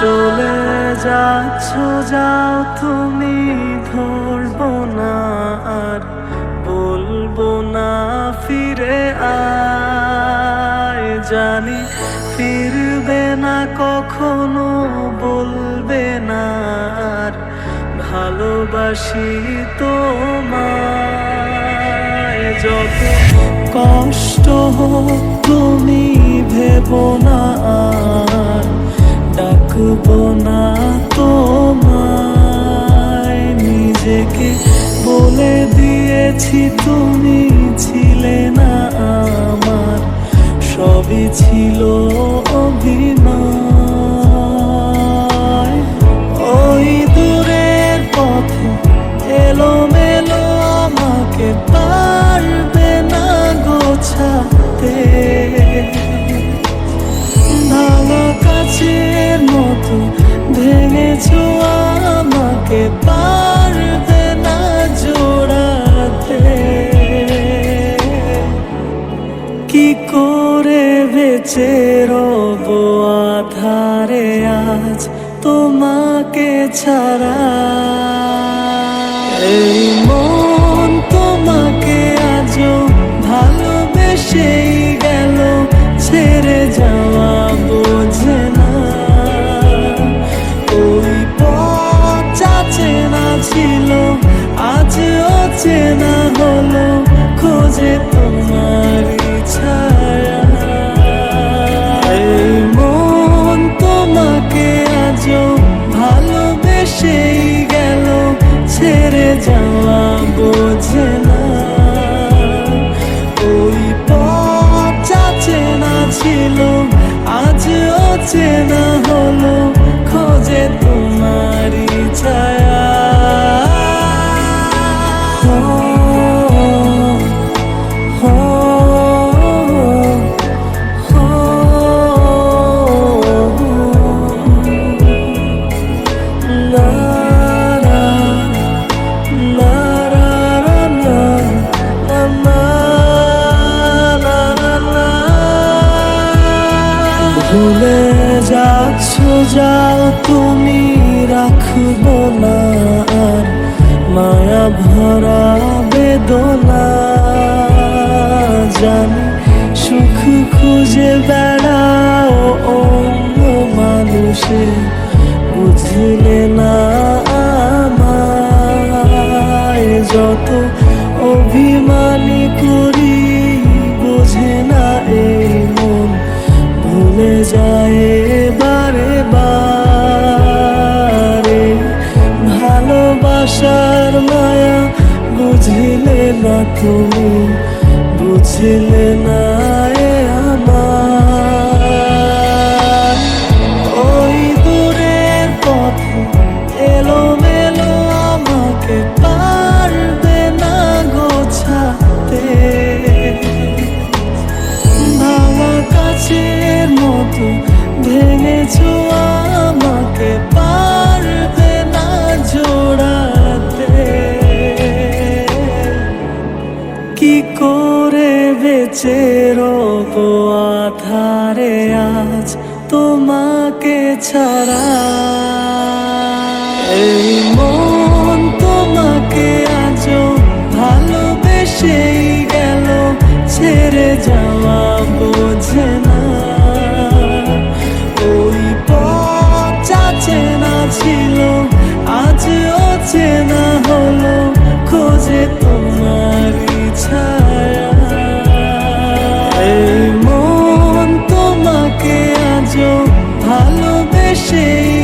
চলে যাচ্ছ যাও তুমি, ধরবো না আর বলবো না ফিরে আয়। জানি ফিরবে না কখনো, বলবে না আর ভালোবাসি তোমায়। যত কষ্ট হোক তুমি ভেবো না আর ডাকবো না তোমায়। নিজেকে বলে দিয়েছি তুমি ছিলে না আমার, সবই ছিল অভিনয়। ওই দূরের পথে এলোমেলো আমাকে পারবে না গোছাতে। ভাঙা কাছের মতো ভেঙেছো আমাকে, পারবে না জোড়াতে। কি করে বেঁচে রবো আধারে আজ তোমাকে ছাড়া। এই মন তোমাকে আজও ভালোবেসেই গেল, ছেড়ে যাওয়া বোঝে না। ওই পথ চেনা ছিল আজ অচেনা হলো, খোঁজে তোমারই ছায়া। এই মন তোমাকে আজও ভালোবেসেই গেল, ছেড়ে যাওয়া বোঝে না। ওই পথ চেনা ছিল আজ অচেনা হলো, খোঁজে তোমারই ছায়া। ভুলে যাচ্ছ যাও তুমি, রাখবো না আর মায়া ভরা বেদনা। জানি সুখ খুঁজে বেড়াও অন্য মানুষে, বুঝলে না আমায়। যত অভিমানী করি বোঝে না এই মন, ভুলে যায় বারে বারে। ভালোবাসার মায়া বুঝলে না তুমি, বুঝলে না এ আমার। ওই দূরের পথে এলোমেলো আমাকে পারবে না গোছাতে। ভাঙা কাছের মতো ভেঙেছো আমাকে, পারবে না জোড়াতে। কি করে বেঁচে রবো আধারে আজ তোমাকে ছাড়া। এই মন তোমাকে আজও ভালোবেসেই গেল, ছেড়ে যাওয়া বোঝে না। ওই পথ চেনা ছিল আজ অচেনা হলো, খোঁজে তোমারই ছায়া। এই মন তোমাকে আজও ভালোবেসেই